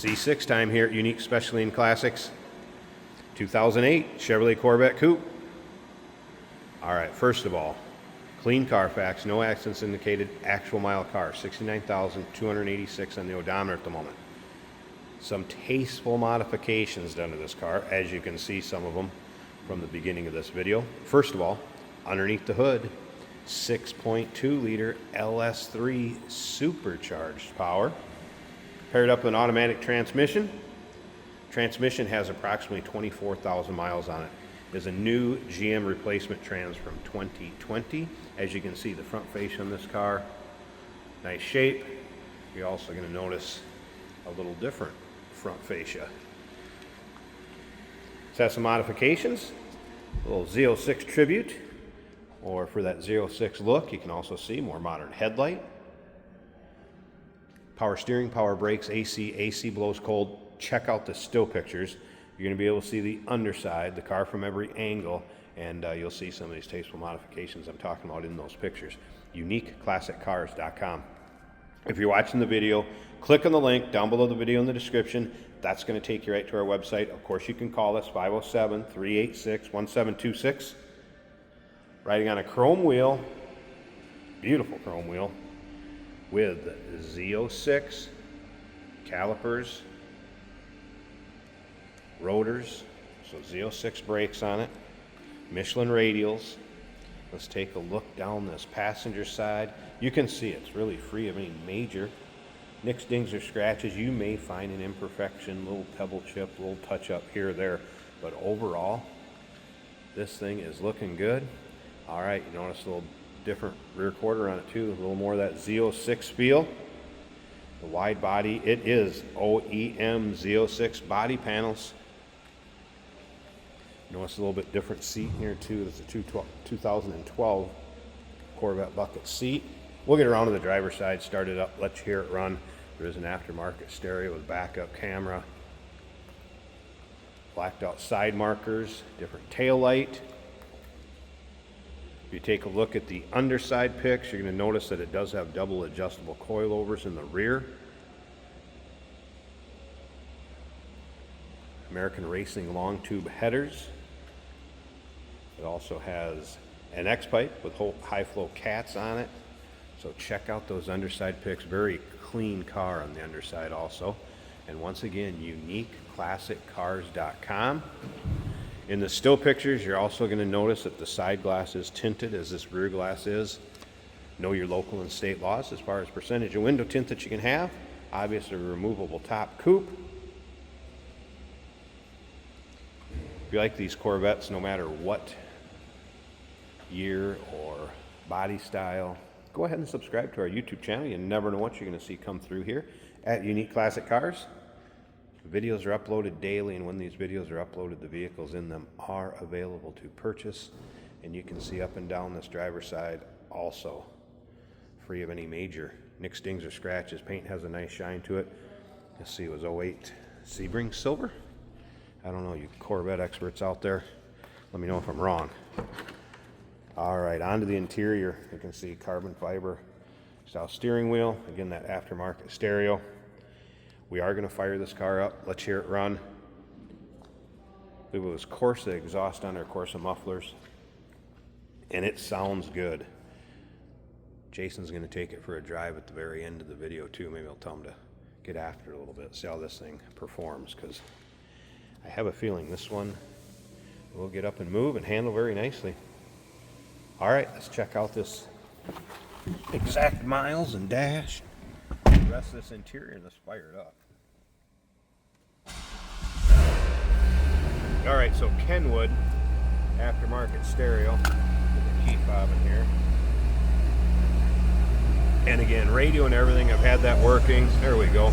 Z06 time here at Unique Specialty and Classics. 2008 Chevrolet Corvette Coupe. All right, first of all, clean Carfax, no accidents indicated, actual mile car, 69,286 on the odometer at the moment. Some tasteful modifications done to this car, as you can see some of them from the beginning of this video. First of all, underneath the hood, 6.2 liter LS3 supercharged power, paired up with an automatic transmission. Transmission has approximately 24,000 miles on it. There's a new GM replacement trans from 2020. As you can see, the front fascia on this car, nice shape. You're also going to notice a little different front fascia. This has some modifications, a little Z06 tribute, or for that 06 look, you can also see more modern headlight. Power steering, power brakes, AC blows cold. Check out the still pictures. You're going to be able to see the underside, the car from every angle, and you'll see some of these tasteful modifications I'm talking about in those pictures. UniqueClassicCars.com. If you're watching the video, click on the link down below the video in the description. That's going to take you right to our website. Of course, you can call us 507-386-1726. Riding on a chrome wheel, beautiful chrome wheel, with Z06 calipers, rotors, so Z06 brakes on it, Michelin radials. Let's take a look down this passenger side. You can see it's really free of any major nicks, dings, or scratches. You may find an imperfection, little pebble chip, little touch up here or there, but overall, this thing is looking good. All right, you notice a little different rear quarter on it too, a little more of that Z06 feel. The wide body, it is OEM Z06 body panels. Notice a little bit different seat here too. This is a 2012 Corvette bucket seat. We'll get around to the driver's side, start it up, let you hear it run. There is an aftermarket stereo with backup camera, blacked out side markers, different tail light. If you take a look at the underside pics, you're going to notice that it does have double adjustable coilovers in the rear. American Racing long tube headers. It also has an X-pipe with high flow cats on it. So check out those underside pics. Very clean car on the underside also. And once again, UniqueClassicCars.com. In the still pictures, you're also going to notice that the side glass is tinted as this rear glass is. Know your local and state laws as far as percentage of window tint that you can have. Obviously, a removable top coupe. If you like these Corvettes, no matter what year or body style, go ahead and subscribe to our YouTube channel. You never know what you're going to see come through here at Unique Classic Cars. Videos are uploaded daily, and when these videos are uploaded, the vehicles in them are available to purchase. And you can see up and down this driver's side also, free of any major nicks, dings, or scratches. Paint has a nice shine to it. You'll see it was 08 Sebring silver. I don't know, you Corvette experts out there, let me know if I'm wrong. All right, onto the interior. You can see carbon fiber style steering wheel. Again, that aftermarket stereo. We are going to fire this car up. Let's hear it run. I believe it was Corsa exhaust on our Corsa mufflers, and it sounds good. Jason's going to take it for a drive at the very end of the video too. Maybe I'll tell him to get after it a little bit, see how this thing performs, because I have a feeling this one will get up and move and handle very nicely. All right, let's check out this exact miles and dash. The rest of this interior, and let's fire it up. All right, so Kenwood aftermarket stereo with a key fob in here. And again, radio and everything, I've had that working. There we go.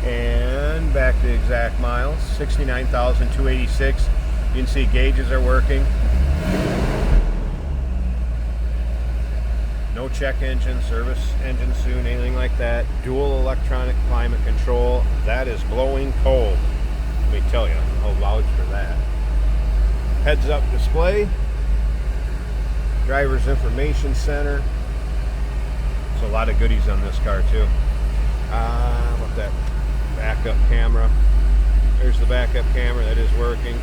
And back to exact miles, 69,286. You can see gauges are working. No check engine, service engine soon, anything like that. Dual electronic climate control. That is blowing cold. Let me tell you, I'll vouch for that. Heads up display. Driver's information center. a lot of goodies on this car too. How about that backup camera? There's the backup camera, that is working.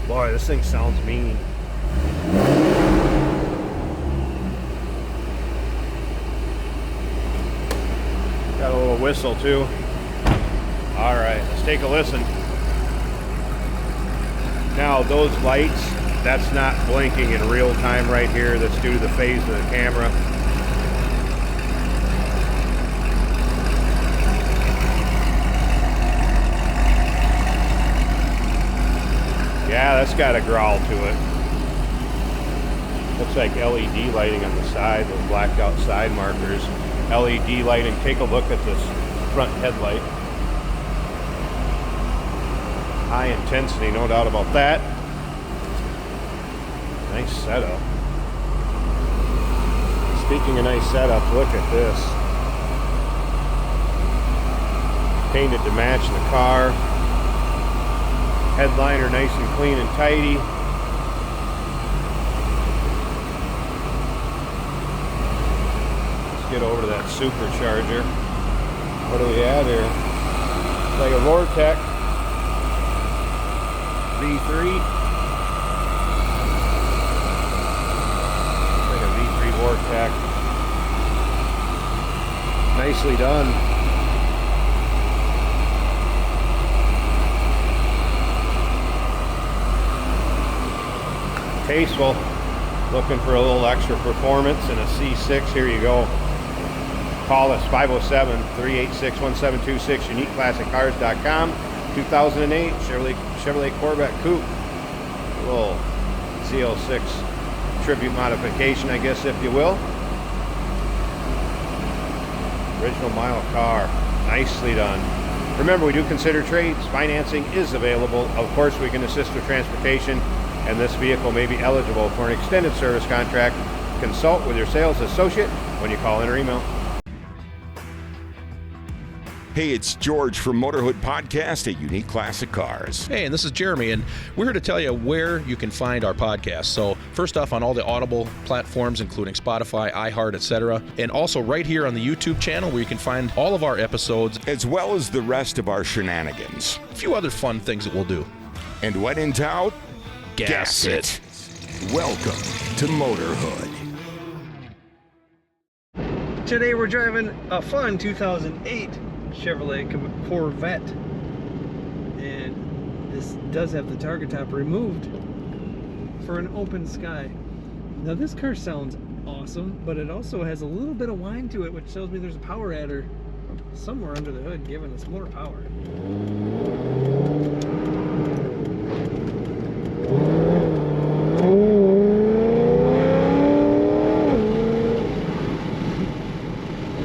Boy, this thing sounds mean. Got a little whistle too. All right, let's take a listen. Now those lights, that's not blinking in real time right here. That's due to the phase of the camera. Yeah, that's got a growl to it. Looks like LED lighting on the side, those blacked out side markers. LED lighting, take a look at this front headlight. High intensity, no doubt about that. Nice setup. Speaking of nice setup, look at this. Painted to match the car. Headliner nice and clean and tidy. Let's get over to that supercharger. What do we have here? Like a Vortec V3. Like a V3 Vortec. Nicely done. Tasteful. Looking for a little extra performance in a C6, here you go. Call us 507-386-1726, uniqueclassiccars.com. 2008 Chevrolet Corvette Coupe. A little Z06 tribute modification, I guess, if you will. Original mile car. Nicely done. Remember, we do consider trades. Financing is available. Of course, we can assist with transportation, and this vehicle may be eligible for an extended service contract. Consult with your sales associate when you call in or email. Hey, it's George from Motorhood Podcast at Unique Classic Cars. Hey, and this is Jeremy, and we're here to tell you where you can find our podcast. So first off, on all the Audible platforms, including Spotify, iHeart, etc., and also right here on the YouTube channel where you can find all of our episodes, as well as the rest of our shenanigans. A few other fun things that we'll do. And when in doubt, gas it. Welcome to Motorhood. Today we're driving a fun 2008 Chevrolet Corvette, and this does have the target top removed for an open sky. Now this car sounds awesome, but it also has a little bit of whine to it, which tells me there's a power adder somewhere under the hood giving us more power.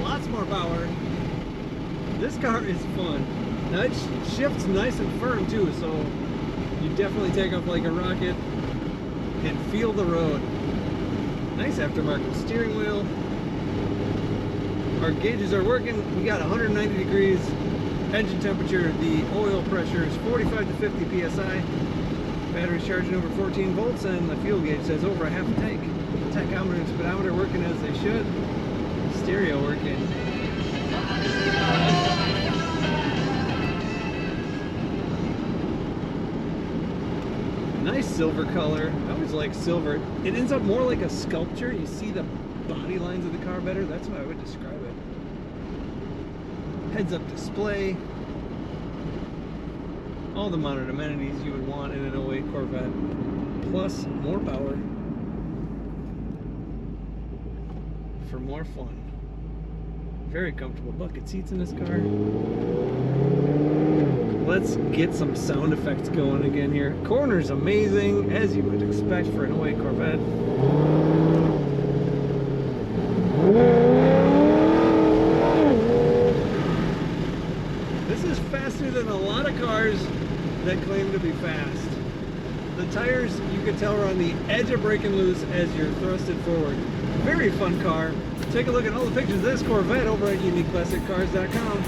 Lots more power. This car is fun. Now it shifts nice and firm too, so you definitely take off like a rocket and feel the road. Nice aftermarket steering wheel. Our gauges are working. We got 190 degrees engine temperature. The oil pressure is 45 to 50 psi. Battery's charging over 14 volts, and the fuel gauge says over a half a tank. Tachometer and speedometer working as they should. Stereo working. Nice silver color. I always like silver. It ends up more like a sculpture. You see the body lines of the car better. That's how I would describe it. Heads-up display. All the modern amenities you would want in an 08 Corvette. Plus more power for more fun. Very comfortable bucket seats in this car. Let's get some sound effects going again here. Corner's amazing, as you would expect for an 08 Corvette. This is faster than a lot of cars that claim to be fast. The tires, you can tell, are on the edge of breaking loose as you're thrusted forward. Very fun car. Take a look at all the pictures of this Corvette over at uniqueclassiccars.com.